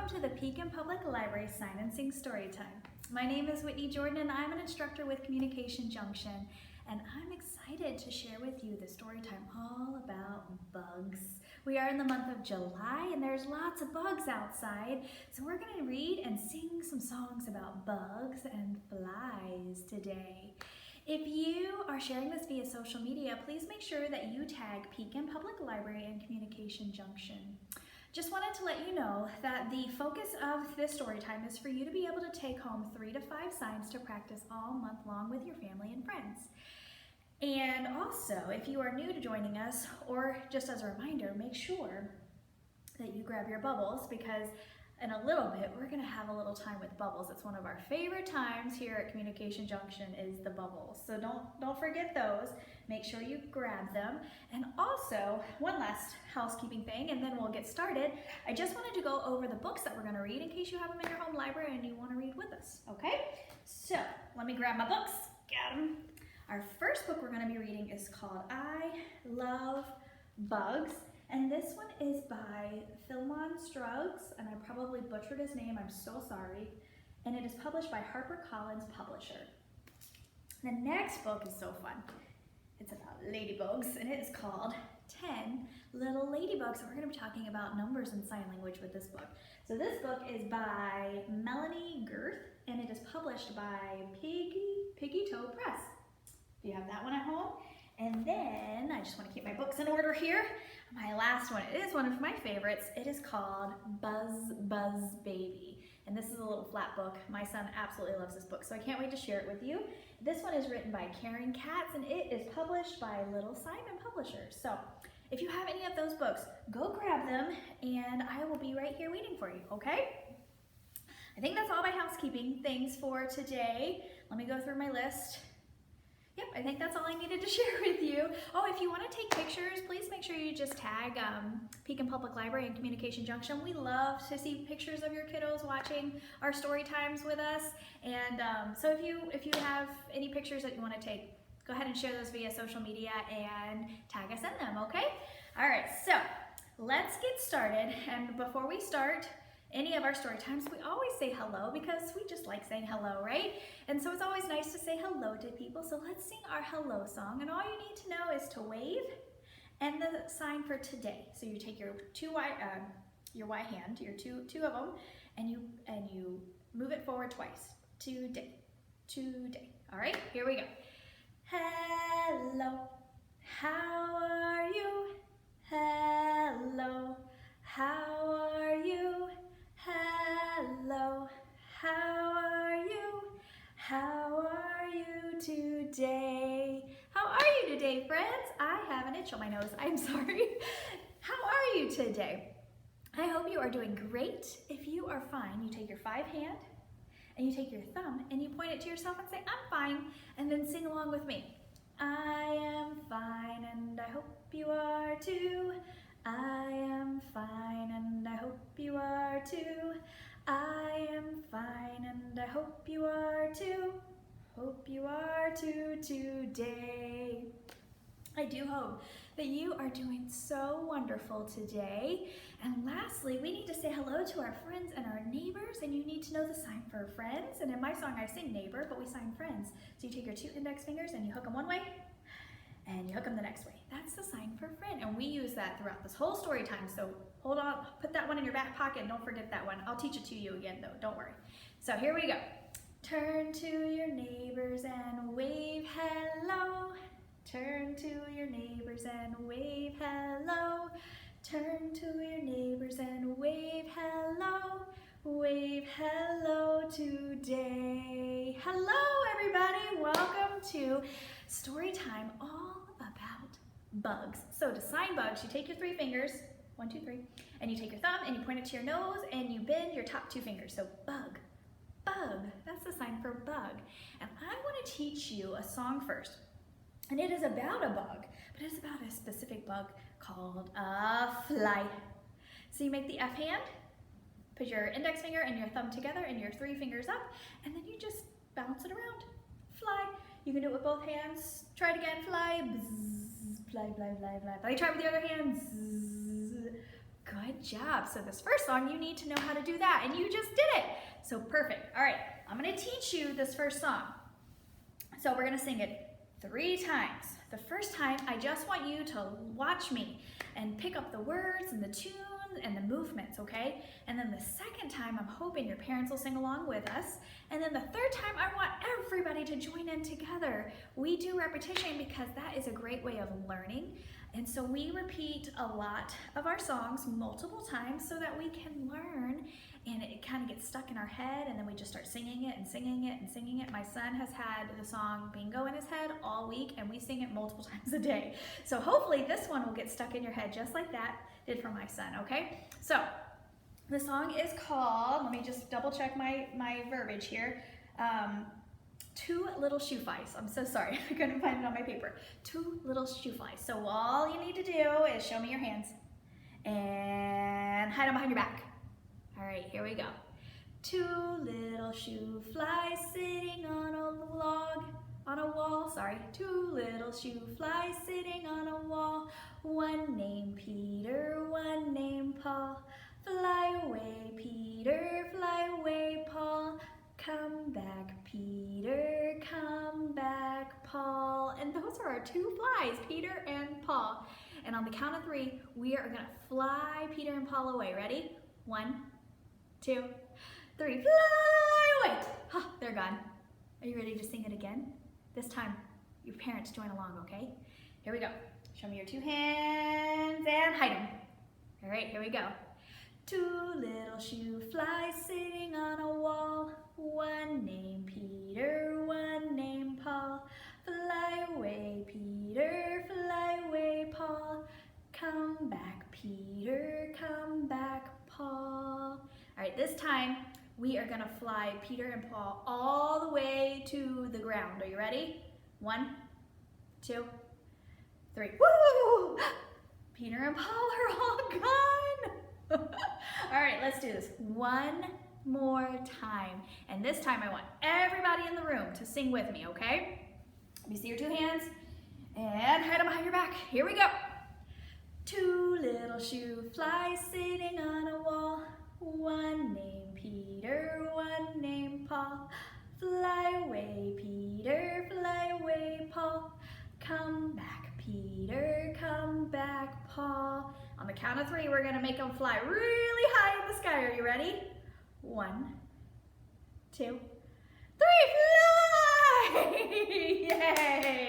Welcome to the Pekin Public Library Sign and Sing Storytime. My name is Whitney Jordan and I'm an instructor with Communication Junction, and I'm excited to share with you the story time all about bugs. We are in the month of July and there's lots of bugs outside, so we're going to read and sing some songs about bugs and flies today. If you are sharing this via social media, please make sure that you tag Pekin Public Library and Communication Junction. Just wanted to let you know that the focus of this story time is for you to be able to take home 3 to 5 signs to practice all month long with your family and friends. And also, if you are new to joining us, or just as a reminder, make sure that you grab your bubbles, because in a little bit we're going to have a little time with bubbles. It's one of our favorite times here at Communication Junction is the bubbles. So don't forget those. Make sure you grab them. And also, one last housekeeping thing, and then we'll get started. I just wanted to go over the books that we're going to read in case you have them in your home library and you want to read with us, okay? So let me grab my books. Got them. Our first book we're going to be reading is called I Love Bugs. And this one is by Philemon Struggs, and I probably butchered his name, I'm so sorry. And it is published by HarperCollins Publisher. The next book is so fun. It's about ladybugs, and it is called 10 Little Ladybugs. So we're going to be talking about numbers and sign language with this book. So this book is by Melanie Girth, and it is published by Piggy Toe Press. Do you have that one at home? And then, I just want to keep my books in order here. My last one, it is one of my favorites. It is called Buzz Buzz Baby. And this is a little flat book. My son absolutely loves this book, so I can't wait to share it with you. This one is written by Karen Katz, and it is published by Little Simon Publishers. So, if you have any of those books, go grab them, and I will be right here waiting for you, okay? I think that's all my housekeeping things for today. Let me go through my list. Yep, I think that's all I needed to share with you. Oh, if you want to take pictures, please make sure you just tag Pekin Public Library and Communication Junction. We love to see pictures of your kiddos watching our story times with us. And so if you have any pictures that you want to take, go ahead and share those via social media and tag us in them, okay? All right, so let's get started. And before we start any of our story times, we always say hello because we just like saying hello, right? And so it's always nice to say hello to people. So let's sing our hello song. And all you need to know is to wave and the sign for today. So you take your your white hand, your two of them, and you move it forward twice. Today. All right, here we go. Hello, how are you? Hello, how are you? Hello, how are you? How are you today? How are you today, friends? I have an itch on my nose. I'm sorry. How are you today? I hope you are doing great. If you are fine, you take your 5 hand and you take your thumb and you point it to yourself and say, I'm fine, and then sing along with me. I am fine and I hope you are too. I am fine and I hope you are too. I am fine and I hope you are too. Hope you are too today. I do hope that you are doing so wonderful today. And lastly, we need to say hello to our friends and our neighbors, and you need to know the sign for friends. And in my song I sing neighbor, but we sign friends. So you take your 2 index fingers and you hook them one way, and you hook them the next way. That's the sign for friend, and we use that throughout this whole story time. So hold on, put that one in your back pocket and don't forget that one. I'll teach it to you again though, don't worry. So here we go. Turn to your neighbors and wave hello. Turn to your neighbors and wave hello. Turn to your neighbors and wave hello. Wave hello today. Hello everybody, welcome to story time all about bugs. So to sign bugs, you take your 3 fingers, 1, 2, 3, and you take your thumb and you point it to your nose and you bend your top 2 fingers. So bug, bug, that's the sign for bug. And I want to teach you a song first. And it is about a bug, but it's about a specific bug called a fly. So you make the F hand, put your index finger and your thumb together and your 3 fingers up, and then you just bounce it around. Fly. You can do it with both hands. Try it again. Fly. Bzz, fly, fly, fly, fly. Fly. Try it with the other hand. Zzz, Good job. So this first song, you need to know how to do that, and you just did it. So perfect. All right, I'm gonna teach you this first song. So we're gonna sing it 3 times. The first time, I just want you to watch me and pick up the words and the tune and the movements, okay? And then the second time, I'm hoping your parents will sing along with us. And then the third time, I want everybody to join in together. We do repetition because that is a great way of learning. And so we repeat a lot of our songs multiple times so that we can learn, and it kind of gets stuck in our head, and then we just start singing it and singing it and singing it. My son has had the song Bingo in his head all week, and we sing it multiple times a day. So hopefully this one will get stuck in your head just like that did for my son, okay? So the song is called, let me just double check my verbiage here, Two Little Shoe Flies. I'm so sorry, I couldn't find it on my paper. Two Little Shoe Flies. So all you need to do is show me your hands and hide them behind your back. All right, here we go. Two little shoe flies sitting on a wall, sorry. Two little shoe flies sitting on a wall. One named Peter, one named Paul. Fly away, Peter, fly away, Paul. Come back, Peter, come back, Paul. And those are our 2 flies, Peter and Paul. And on the count of 3, we are gonna fly Peter and Paul away. Ready? 1, 2, 3, fly away. Oh, they're gone. Are you ready to sing it again? This time, your parents join along, okay? Here we go. Show me your 2 hands and hide them. All right, here we go. Two little shoe flies sitting on a wall. One named Peter, one named Paul. Fly away, Peter, fly away, Paul. Come back, Peter, come back, Paul. All right, this time we are gonna fly Peter and Paul all the way to the ground. Are you ready? 1, 2, 3. Woo! Peter and Paul are all gone. All right, let's do this one more time. And this time I want everybody in the room to sing with me, okay? Let me see your 2 hands and hide them behind your back. Here we go. Two little shoe flies sitting on a wall. One named Peter, one named Paul. Fly away, Peter, fly away, Paul. Come back, Peter, come back, Paul. On the count of 3, we're gonna make them fly really high in the sky. Are you ready? 1, 2, 3, fly! Yay!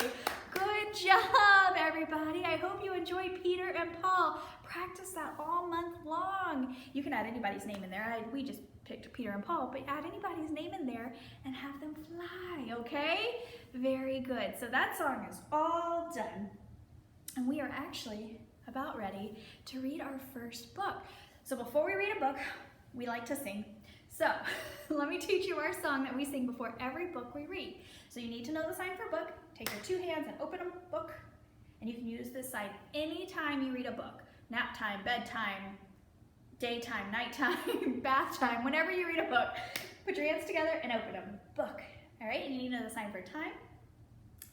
Good job, everybody. I hope you enjoyed Peter and Paul. Practice that all month long. You can add anybody's name in there. We just picked Peter and Paul, but add anybody's name in there and have them fly, okay? Very good. So that song is all done. And we are actually about ready to read our first book. So before we read a book, we like to sing. So let me teach you our song that we sing before every book we read. So you need to know the sign for book. Take your 2 hands and open a book. And you can use this sign anytime you read a book. Nap time, bedtime, daytime, nighttime, bath time, whenever you read a book. Put your hands together and open a book. All right, and you need to know the sign for time.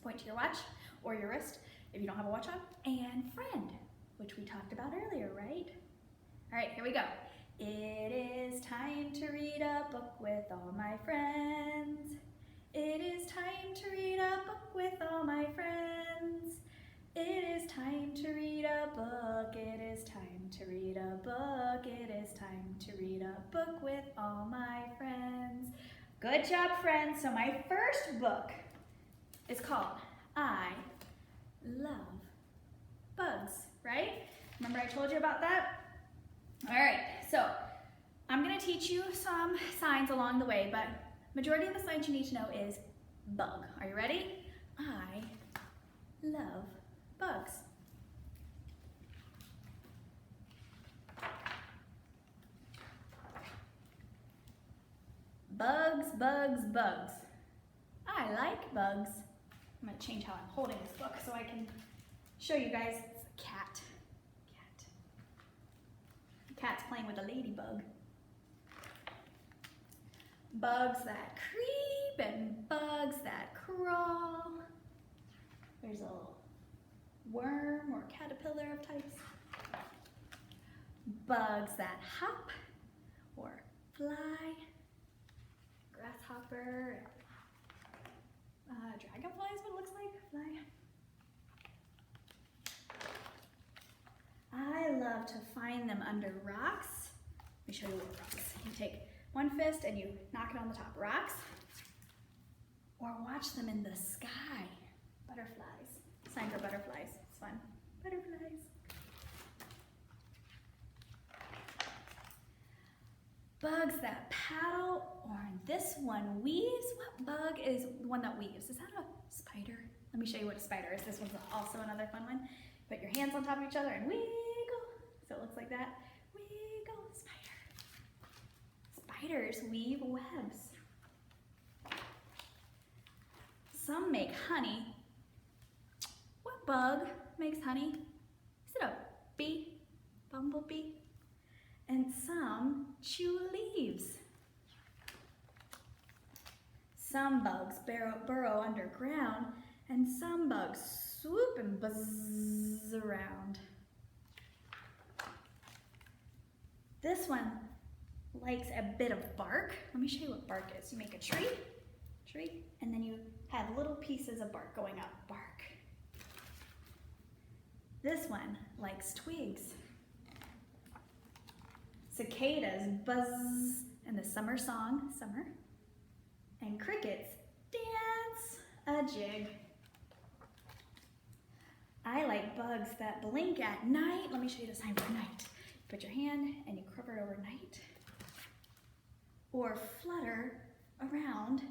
Point to your watch or your wrist if you don't have a watch on. And friend, which we talked about earlier, right? All right, here we go. It is time to read a book with all my friends. It is time to read a book with all my friends. It is time to read a book. It is time to read a book. It is time to read a book with all my friends. Good job, friends. So my first book is called I Love Bugs, right? Remember I told you about that? All right, so I'm gonna teach you some signs along the way, but majority of the signs you need to know is bug. Are you ready? I love bugs. Bugs, bugs, bugs. I like bugs. I'm gonna change how I'm holding this book so I can show you guys. It's a cat. The cat's playing with a ladybug. Bugs that creep and bugs that crawl. There's a little worm or caterpillar of types. bugs that hop or fly, grasshopper, dragonfly is what it looks like, fly. I love to find them under rocks. Let me show you what rocks. You take one fist and you knock it on the top. Rocks. Or watch them in the sky. Butterflies. Sign for butterflies. It's fun. Butterflies. Bugs that paddle, or this one weaves. What bug is the one that weaves? Is that a spider? Let me show you what a spider is. This one's also another fun one. Put your hands on top of each other and wiggle. So it looks like that. Wiggle, spider. Spiders weave webs. Some make honey. What bug makes honey? Is it a bee? Bumblebee? And some chew leaves. Some bugs burrow underground, and some bugs swoop and buzz around. This one likes a bit of bark. Let me show you what bark is. You make a tree, and then you have little pieces of bark going up, bark. This one likes twigs. Cicadas buzz in the summer song, summer, and crickets dance a jig. I like bugs that blink at night. Let me show you the sign for night. Put your hand and you cover it over night. Or flutter around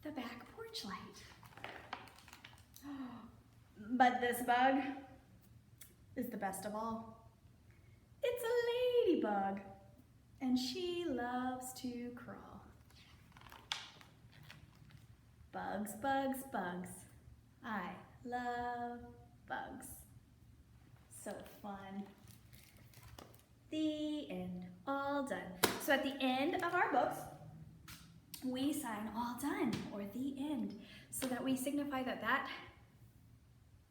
the back porch light. But this bug is the best of all. It's a ladybug, and she loves to crawl. Bugs, bugs, bugs. I love bugs. So fun. The end. All done. So at the end of our books, we sign all done, or the end, so that we signify that that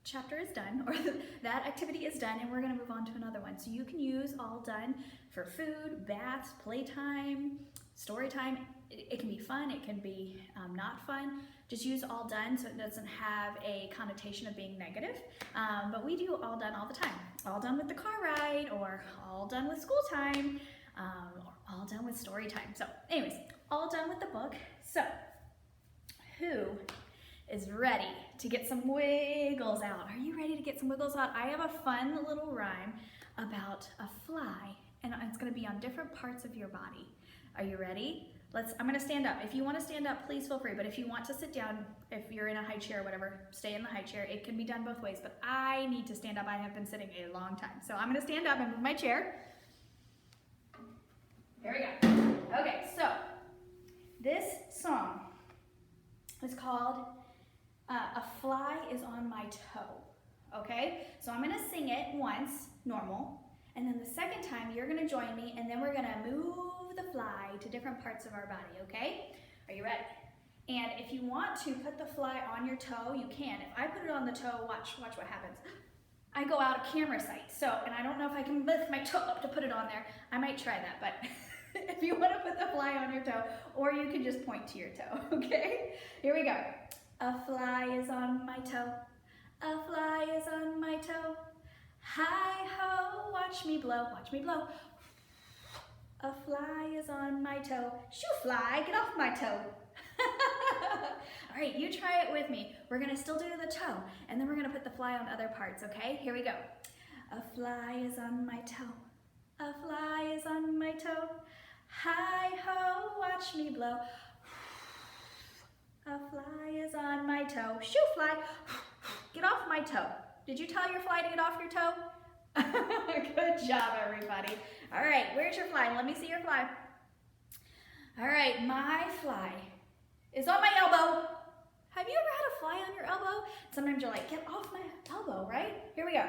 chapter is done, or that activity is done, and we're going to move on to another one. So you can use all done for food, baths, playtime, story time. It can be fun, it can be not fun. Just use all done so it doesn't have a connotation of being negative. But we do all done all the time. All done with the car ride, or all done with school time, or all done with story time. So anyways, all done with the book. So who is ready to get some wiggles out? Are you ready to get some wiggles out? I have a fun little rhyme about a fly, and it's going to be on different parts of your body. Are you ready? I'm going to stand up. If you want to stand up, please feel free. But if you want to sit down, if you're in a high chair or whatever, stay in the high chair. It can be done both ways, but I need to stand up. I have been sitting a long time. So I'm going to stand up and move my chair. There we go. Okay, so this song is called A Fly is on My Toe. Okay, so I'm going to sing it once, normal. And then the second time, you're going to join me, and then we're going to move the fly to different parts of our body, okay? Are you ready? And if you want to put the fly on your toe, you can. If I put it on the toe, watch what happens. I go out of camera sight, and I don't know if I can lift my toe up to put it on there. I might try that, but if you want to put the fly on your toe, or you can just point to your toe, okay? Here we go. A fly is on my toe. A fly is on my toe. Hi-ho, watch me blow, watch me blow. A fly is on my toe. Shoo, fly, get off my toe. All right, you try it with me. We're gonna still do the toe, and then we're gonna put the fly on other parts, okay? Here we go. A fly is on my toe. A fly is on my toe. Hi-ho, watch me blow. A fly is on my toe. Shoo, fly, get off my toe. Did you tell your fly to get off your toe? Good job, everybody. All right, where's your fly? Let me see your fly. All right, my fly is on my elbow. Have you ever had a fly on your elbow? Sometimes you're like, get off my elbow, right? Here we go.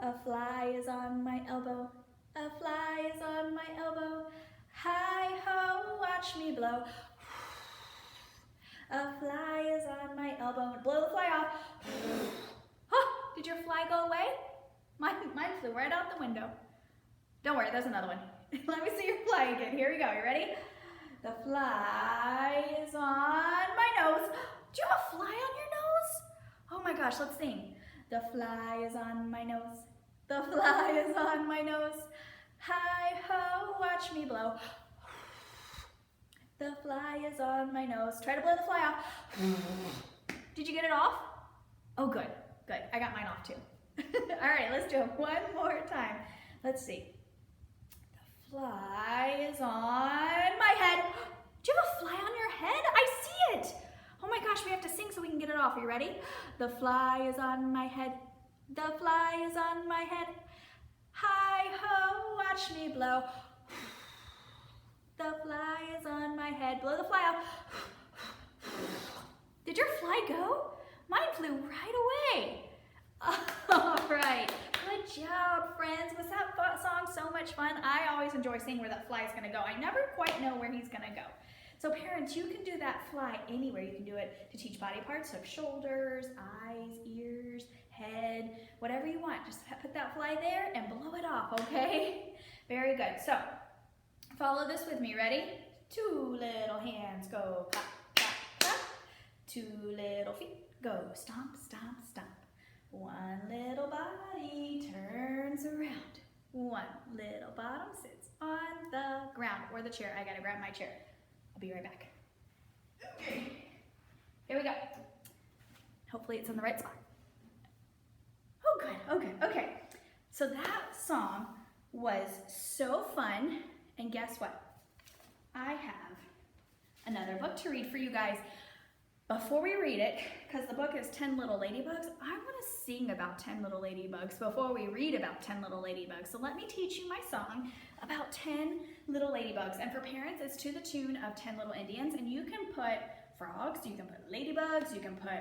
A fly is on my elbow. A fly is on my elbow. Hi-ho, watch me blow. A fly is on my elbow. Blow the fly off. Did your fly go away? Mine flew right out the window. Don't worry, there's another one. Let me see your fly again. Here we go. You ready? The fly is on my nose. Do you have a fly on your nose? Oh my gosh, let's sing. The fly is on my nose. The fly is on my nose. Hi ho, watch me blow. The fly is on my nose. Try to blow the fly off. Did you get it off? Oh, good, good. I got mine off too. All right, let's do it one more time. Let's see. The fly is on my head. Do you have a fly on your head? I see it. Oh my gosh, we have to sing so we can get it off. Are you ready? The fly is on my head. The fly is on my head. Hi ho, watch me blow. The fly is on my head. Blow the fly off. Did your fly go? Mine flew right away. All right, good job, friends. Was that song so much fun? I always enjoy seeing where that fly is gonna go. I never quite know where he's gonna go. So parents, you can do that fly anywhere. You can do it to teach body parts, so shoulders, eyes, ears, head, whatever you want. Just put that fly there and blow it off, okay? Very good. So follow this with me. Ready? 2 little hands go clap, clap, clap. 2 little feet go stomp, stomp, stomp. 1 little body turns around. 1 little bottom sits on the ground or the chair. I gotta grab my chair. I'll be right back. Okay. Here we go. Hopefully it's in the right spot. Oh, good. Okay. Okay. So that song was so fun. And guess what? I have another book to read for you guys. Before we read it, because the book is 10 Little Ladybugs, I want to sing about 10 Little Ladybugs before we read about 10 Little Ladybugs. So let me teach you my song about 10 Little Ladybugs. And for parents, it's to the tune of 10 Little Indians. And you can put frogs, you can put ladybugs, you can put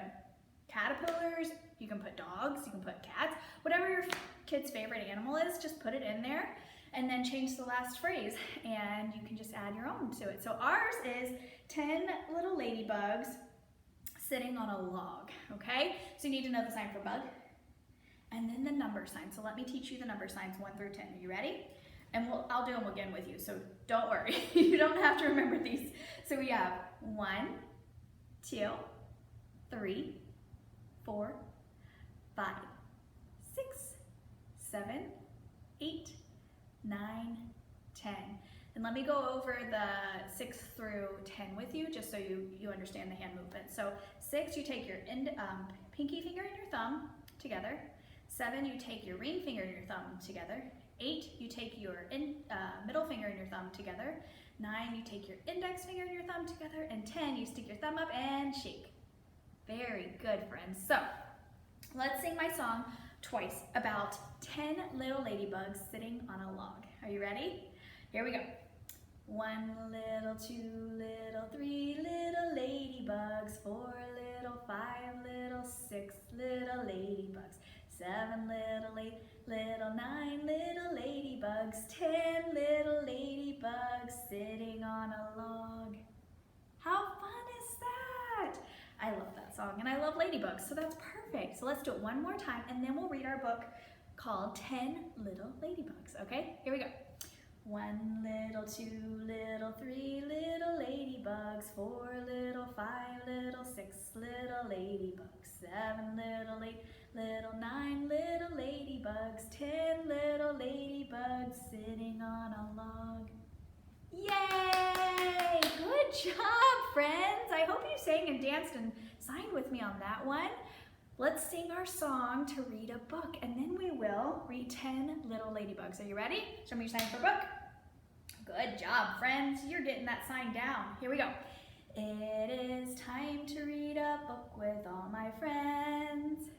caterpillars, you can put dogs, you can put cats. Whatever your kid's favorite animal is, just put it in there. And then change the last phrase, and you can just add your own to it. So ours is 10 little ladybugs sitting on a log, okay? So you need to know the sign for bug, and then the number sign. So let me teach you the number signs 1 through 10. Are you ready? And I'll do them again with you, so don't worry. You don't have to remember these. So we have 1, 2, 3, 4, 5, 6, 7, 8, 9, 10. And let me go over the 6 through 10 with you, just so you understand the hand movement. So 6, you take your pinky finger and your thumb together. 7, you take your ring finger and your thumb together. 8, you take your middle finger and your thumb together. 9, you take your index finger and your thumb together. And 10, you stick your thumb up and shake. Very good, friends. So let's sing my song twice about 10 little ladybugs sitting on a log. Are you ready? Here we go. 1 little, 2 little, 3 little ladybugs, 4 little, 5 little, 6 little ladybugs, 7 little, 8 little, 9 little ladybugs, 10 little ladybugs sitting on a log. How fun is that? I love that song and I love ladybugs, so that's perfect. So let's do it one more time and then we'll read our book called 10 Little Ladybugs, okay? Here we go. 1 little, 2 little, 3 little ladybugs, 4 little, 5 little, 6 little ladybugs, 7 little, 8 little, 9 little ladybugs, 10 little ladybugs sitting on a log. Yay! Good job, friends! I hope you sang and danced and signed with me on that one. Let's sing our song to read a book, and then we will read 10 Little Ladybugs. Are you ready? Show me your sign for book. Good job, friends. You're getting that sign down. Here we go. It is time to read a book with all my friends.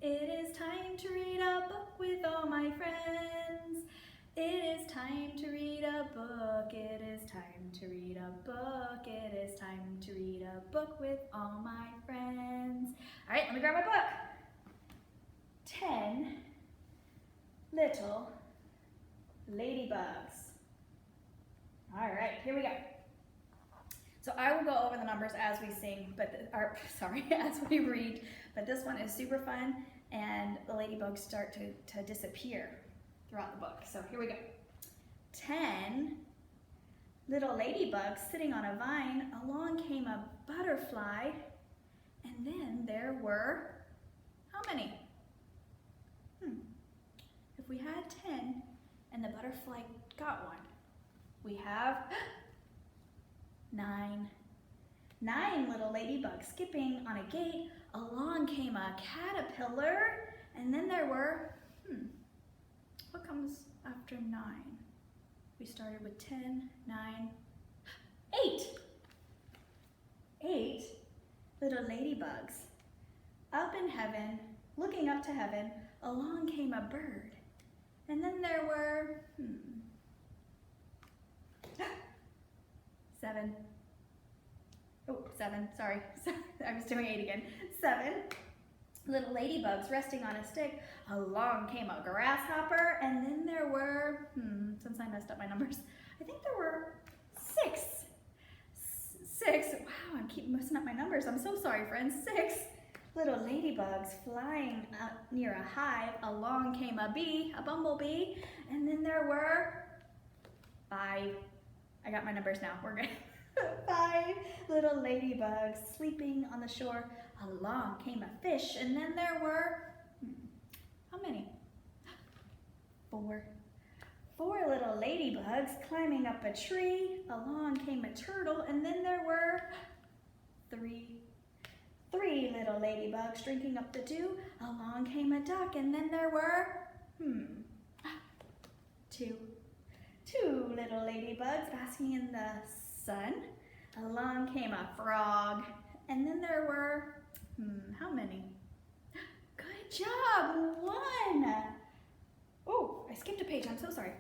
It is time to read a book with all my friends. It is time to read a book. It is time to read a book. It is time to read a book with all my friends. All right, let me grab my book. 10 Little Ladybugs. All right, here we go. So I will go over the numbers as we sing, as we read, but this one is super fun and the ladybugs start to disappear throughout the book. So here we go. 10 little ladybugs sitting on a vine, along came a butterfly, and then there were, how many? If we had 10 and the butterfly got one, we have 9. 9 little ladybugs skipping on a gate, along came a caterpillar, and then there were, what comes after 9? We started with 10, 9, 8. 8 little ladybugs. Up in heaven, looking up to heaven, along came a bird. And then there were, 7. Oh, 7, sorry. I was doing 8 again. 7 little ladybugs resting on a stick. Along came a grasshopper, and then there were, since I messed up my numbers, I think there were 6. 6, wow, I keep messing up my numbers. I'm so sorry, friends. 6 little ladybugs flying out near a hive. Along came a bee, a bumblebee, and then there were 5. I got my numbers now, we're good. 5 little ladybugs sleeping on the shore. Along came a fish, and then there were, how many? 4. 4 little ladybugs climbing up a tree. Along came a turtle, and then there were 3. 3 little ladybugs drinking up the dew. Along came a duck, and then there were, 2. 2 little ladybugs basking in the sun. Along came a frog, and then there were, how many? Good job, 1. Oh, I skipped a page, I'm so sorry.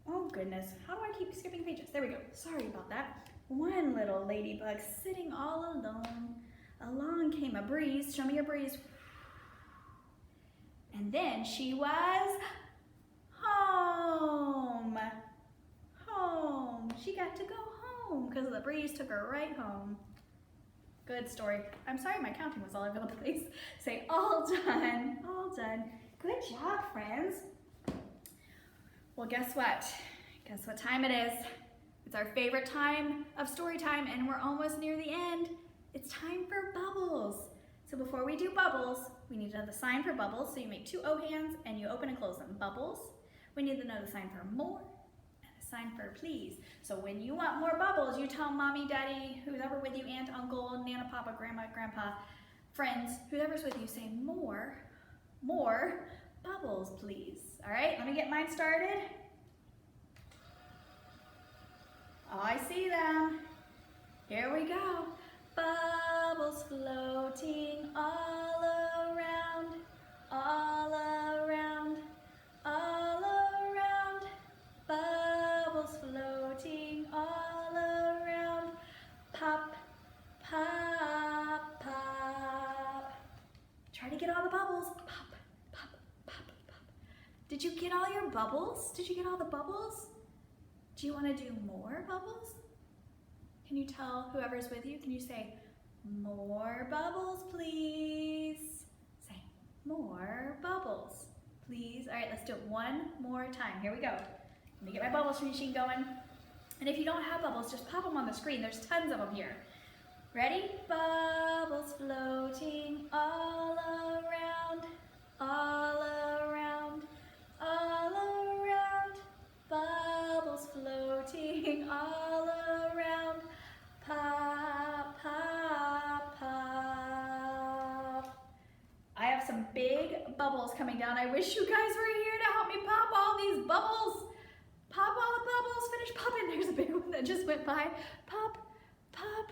Oh goodness, how do I keep skipping pages? There we go, sorry about that. 1 little ladybug sitting all alone. Along came a breeze, show me a breeze. And then she was home. Home, she got to go home because the breeze took her right home. Good story. I'm sorry my counting was all over the place. Say all done, all done. Good job, friends. Well, guess what? Guess what time it is? It's our favorite time of story time, and we're almost near the end. It's time for bubbles. So before we do bubbles, we need to know the sign for bubbles. So you make 2 O hands and you open and close them. Bubbles. We need to know the sign for more and a sign for please. So when you want more bubbles, you tell mommy, daddy, who's ever with you, aunt, uncle, nana, papa, grandma, grandpa, friends, whoever's with you, say more bubbles, please. All right, let me get mine started. Oh, I see them. Here we go. Bubbles floating all around, all around, all around. Bubbles floating all around. Pop, pop, pop. Try to get all the bubbles. Pop, pop, pop, pop. Did you get all your bubbles? Did you get all the bubbles? Do you want to do more bubbles? Can you tell whoever's with you? Can you say, more bubbles, please? Say, more bubbles, please. All right, let's do it one more time. Here we go. Let me get my bubbles machine going. And if you don't have bubbles, just pop them on the screen. There's tons of them here. Ready? Bubbles floating all around, all around, all around. Bubbles floating all around. Pop, pop, pop. I have some big bubbles coming down. I wish you guys were here to help me pop all these bubbles. Pop all the bubbles, finish popping. There's a big one that just went by. Pop, pop.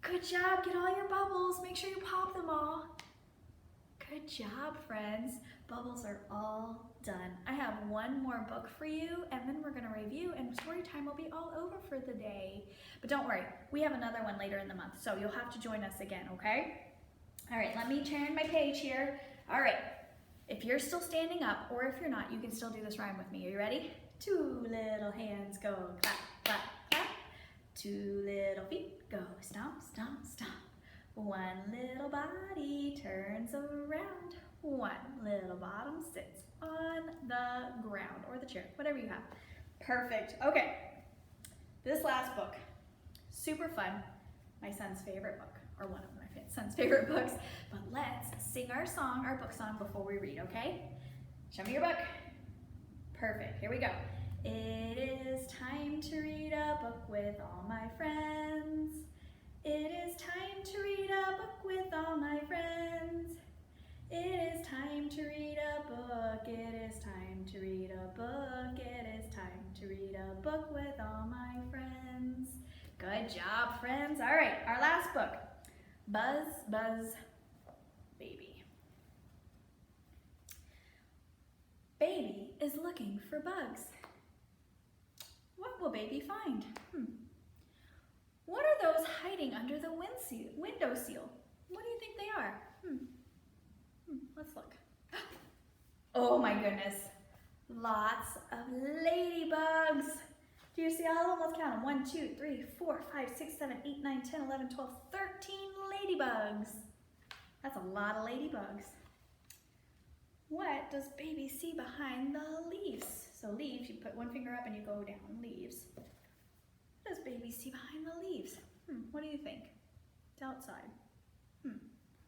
Good job, get all your bubbles. Make sure you pop them all. Good job, friends. Bubbles are all done. I have one more book for you, and then we're gonna review, and story time will be all over for the day. But don't worry, we have another one later in the month, so you'll have to join us again, okay? All right, let me turn my page here. All right, if you're still standing up, or if you're not, you can still do this rhyme with me. Are you ready? 2 little hands go clap, clap, clap. 2 little feet go stomp, stomp, stomp. 1 little body turns around. 1 little bottom sits on the ground or the chair, whatever you have. Perfect. Okay. This last book, super fun. My son's favorite book, or one of my son's favorite books. But let's sing our song, our book song, before we read, okay? Show me your book. Perfect. Here we go. It is time to read a book with all my friends. It is time to read a book with all my friends. It is time to read a book. It is time to read a book. It is time to read a book with all my friends. Good job, friends. All right, our last book. Buzz, Buzz, Baby. Baby is looking for bugs. What will Baby find? What are those hiding under the windowsill? What do you think they are? Let's look. Oh my goodness. Lots of ladybugs. Do you see all of them? Let's count them. 1, 2, 3, 4, 5, 6, 7, 8, 9, 10, 11, 12, 13 ladybugs. That's a lot of ladybugs. What does Baby see behind the leaves? So leaves, you put one finger up and you go down. Leaves. What does Baby see behind the leaves? What do you think? It's outside.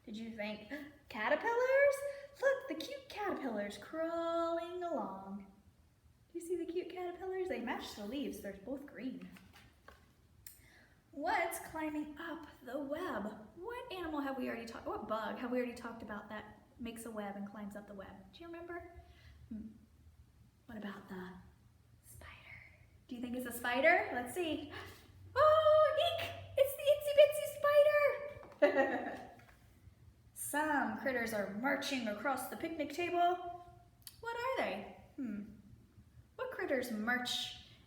Did you think caterpillars? Look, the cute caterpillars crawling along. Do you see the cute caterpillars? They match the leaves. They're both green. What's climbing up the web? What animal have we already talked? What bug have we already talked about that makes a web and climbs up the web? Do you remember? What about the spider? Do you think it's a spider? Let's see. Oh, eek! It's the itsy bitsy spider! Some critters are marching across the picnic table. What are they? What critters march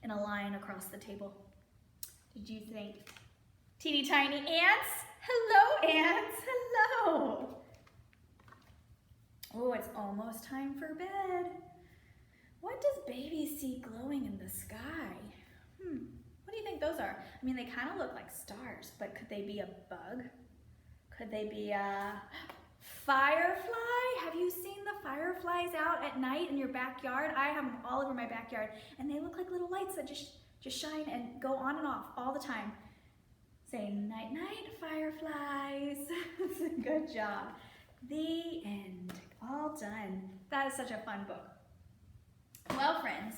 in a line across the table? Did you think teeny tiny ants? Hello, ants. Hello. Oh, it's almost time for bed. What does Baby see glowing in the sky? What do you think those are? I mean, they kind of look like stars, but could they be a bug? Could they be a firefly? Have you seen the fireflies out at night in your backyard? I have them all over my backyard, and they look like little lights that just shine and go on and off all the time. Say night night, fireflies. Good job. The end. All done. That is such a fun book. Well, friends,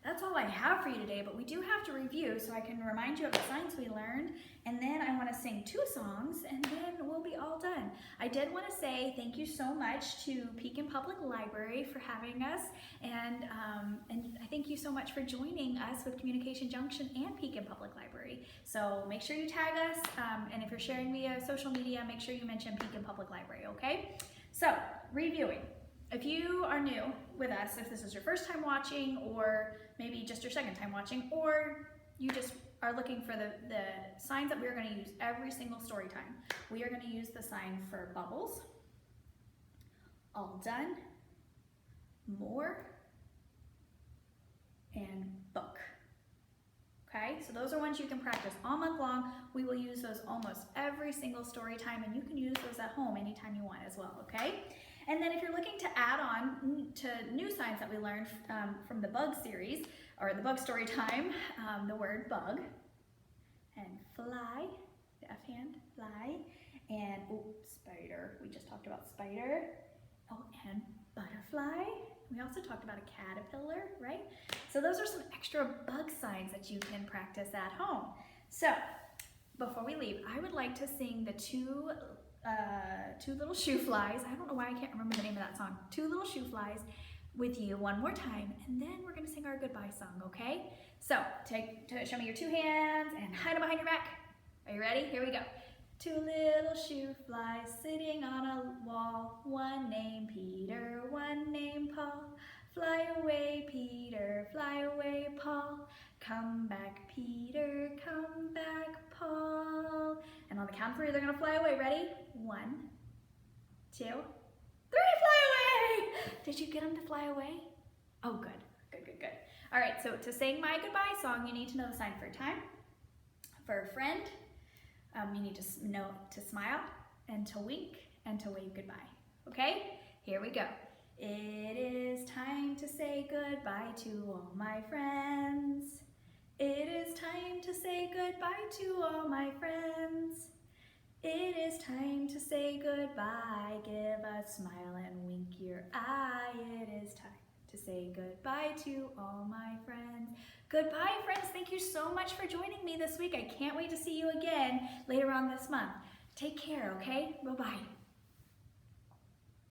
that's all I have for you today, but we do have to review so I can remind you of the signs we learned, and then I want to sing 2 songs, and then we'll be all done. I did want to say thank you so much to Pekin Public Library for having us, and I thank you so much for joining us with Communication Junction and Pekin Public Library. So make sure you tag us, and if you're sharing via social media, make sure you mention Pekin Public Library, okay? So, reviewing. If you are new with us, if this is your first time watching, or maybe just your second time watching, or you just are looking for the signs that we're going to use every single story time, we are going to use the sign for bubbles, all done, more, and book. Okay, so those are ones you can practice all month long. We will use those almost every single story time, and you can use those at home anytime you want as well, okay? And then if you're looking to add on to new signs that we learned from the bug series, or the bug story time, the word bug, and fly, the F hand, fly, and spider, we just talked about spider, and butterfly. We also talked about a caterpillar, right? So those are some extra bug signs that you can practice at home. So before we leave, I would like to sing the two little shoe flies. I don't know why I can't remember the name of that song. 2 little shoe flies with you one more time, and then we're gonna sing our goodbye song, okay? So show me your 2 hands and hide them behind your back. Are you ready? Here we go. 2 little shoe flies sitting on a wall, one named Peter, one named Paul. Fly away, Peter, fly away, Paul. Come back, Peter, come back, Paul. And on the count of 3, they're gonna fly away. Ready? 1, 2, 3, fly away! Did you get them to fly away? Oh, good, good, good, good. All right, so to sing my goodbye song, you need to know the sign for time, for a friend. You need to know to smile and to wink and to wave goodbye. Okay, here we go. It is time to say goodbye to all my friends. It is time to say goodbye to all my friends. It is time to say goodbye. Give a smile and wink your eye. It is time to say goodbye to all my friends. Goodbye, friends. Thank you so much for joining me this week. I can't wait to see you again later on this month. Take care, okay? Bye-bye.